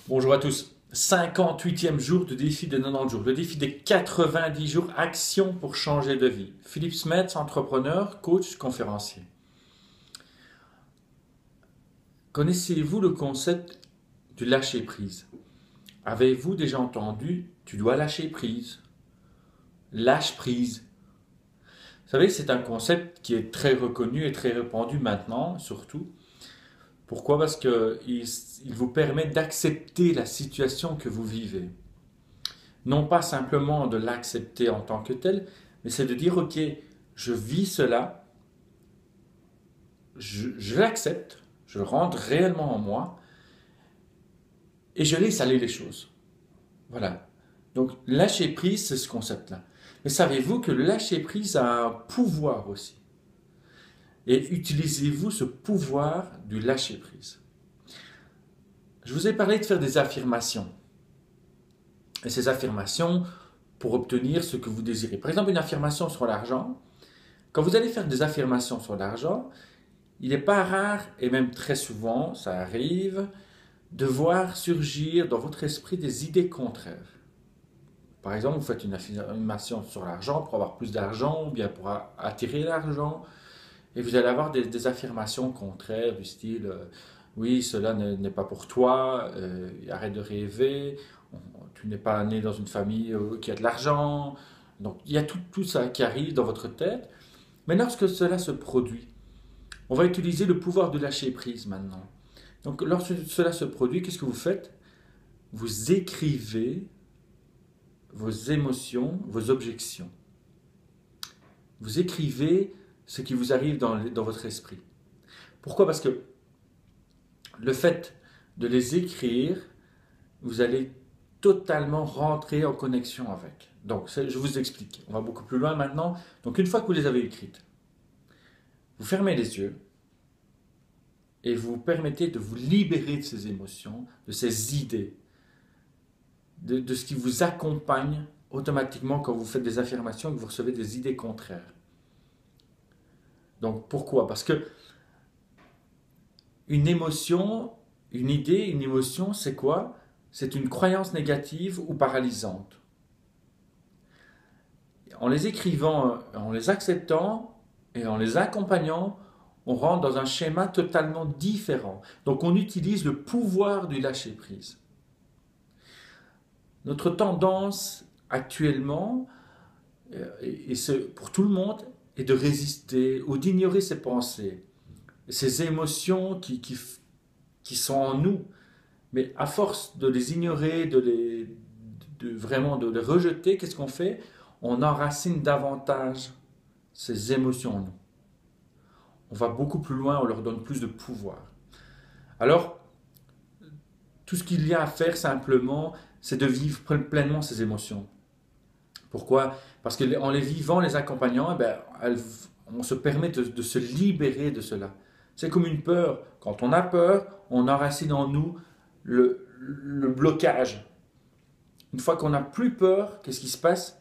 Bonjour à tous. 58e jour du défi de 90 jours. Le défi des 90 jours, action pour changer de vie. Philippe Smets, entrepreneur, coach, conférencier. Connaissez-vous le concept du lâcher prise? Avez-vous déjà entendu tu dois lâcher prise? Lâche prise. Vous savez, c'est un concept qui est très reconnu et très répandu maintenant, surtout. Pourquoi? Parce qu'il vous permet d'accepter la situation que vous vivez. Non pas simplement de l'accepter en tant que tel, mais c'est de dire, ok, je vis cela, je l'accepte, je le rentre réellement en moi, et je laisse aller les choses. Voilà. Donc lâcher prise, c'est ce concept-là. Mais savez-vous que le lâcher prise a un pouvoir aussi? Et utilisez-vous ce pouvoir du lâcher prise? Je vous ai parlé de faire des affirmations. Et ces affirmations pour obtenir ce que vous désirez. Par exemple, une affirmation sur l'argent. Quand vous allez faire des affirmations sur l'argent, il n'est pas rare, et même très souvent, ça arrive, de voir surgir dans votre esprit des idées contraires. Par exemple, vous faites une affirmation sur l'argent pour avoir plus d'argent, ou bien pour attirer l'argent, et vous allez avoir des affirmations contraires du style oui, cela n'est pas pour toi, arrête de rêver, tu n'es pas né dans une famille qui a de l'argent. Donc il y a tout ça qui arrive dans votre tête. Mais lorsque cela se produit, on va utiliser le pouvoir de lâcher prise maintenant. Donc lorsque cela se produit, qu'est-ce que vous faites? Vous écrivez vos émotions, vos objections. Vous écrivez ce qui vous arrive dans votre esprit. Pourquoi? Parce que le fait de les écrire, vous allez totalement rentrer en connexion avec. Donc, je vous explique. On va beaucoup plus loin maintenant. Donc, une fois que vous les avez écrites, vous fermez les yeux et vous vous permettez de vous libérer de ces émotions, de ces idées, de ce qui vous accompagne automatiquement quand vous faites des affirmations et que vous recevez des idées contraires. Donc, pourquoi? Parce que une émotion, une idée, une émotion, c'est quoi? C'est une croyance négative ou paralysante. En les écrivant, en les acceptant et en les accompagnant, on rentre dans un schéma totalement différent. Donc on utilise le pouvoir du lâcher-prise. Notre tendance actuellement, et pour tout le monde, est de résister ou d'ignorer ses pensées, ces émotions qui sont en nous. Mais à force de les ignorer, vraiment de les rejeter, qu'est-ce qu'on fait? On enracine davantage ces émotions en nous. On va beaucoup plus loin, on leur donne plus de pouvoir. Alors, tout ce qu'il y a à faire simplement, c'est de vivre pleinement ces émotions. Pourquoi? Parce qu'en les vivant, les accompagnant, on se permet de se libérer de cela. C'est comme une peur. Quand on a peur, on enracine en nous le blocage. Une fois qu'on n'a plus peur, qu'est-ce qui se passe?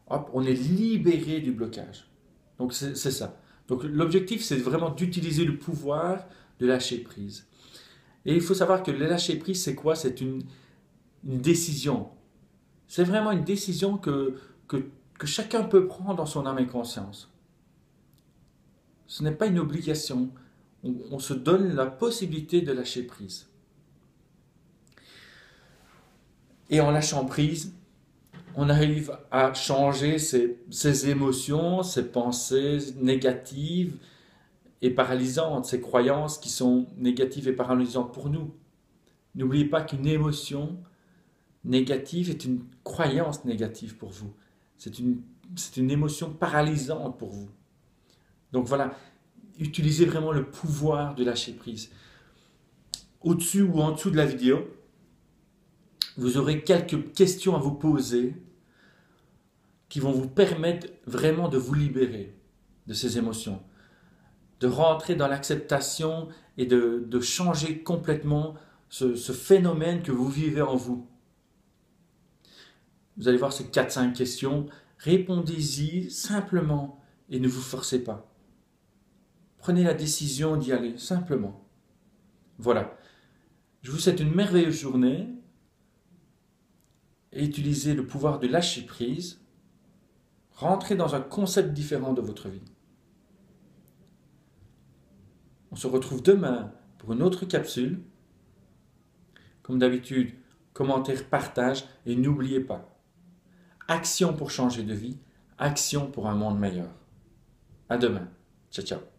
Hop, on est libéré du blocage. Donc c'est ça. Donc l'objectif, c'est vraiment d'utiliser le pouvoir de lâcher prise. Et il faut savoir que le lâcher prise, c'est quoi? C'est une décision. C'est vraiment une décision que chacun peut prendre dans son âme et conscience. Ce n'est pas une obligation. On se donne la possibilité de lâcher prise. Et en lâchant prise, on arrive à changer ces émotions, ces pensées négatives et paralysantes, ces croyances qui sont négatives et paralysantes pour nous. N'oubliez pas qu'une émotion négative est une croyance négative pour vous. C'est une émotion paralysante pour vous. Donc voilà, utilisez vraiment le pouvoir de lâcher prise. Au-dessus ou en dessous de la vidéo, vous aurez quelques questions à vous poser qui vont vous permettre vraiment de vous libérer de ces émotions, de rentrer dans l'acceptation et de changer complètement ce phénomène que vous vivez en vous. Vous allez voir ces 4-5 questions, répondez-y simplement et ne vous forcez pas. Prenez la décision d'y aller, simplement. Voilà. Je vous souhaite une merveilleuse journée utiliser le pouvoir de lâcher prise, rentrez dans un concept différent de votre vie. On se retrouve demain pour une autre capsule. Comme d'habitude, commentaire, partage et n'oubliez pas, action pour changer de vie, action pour un monde meilleur. À demain. Ciao, ciao.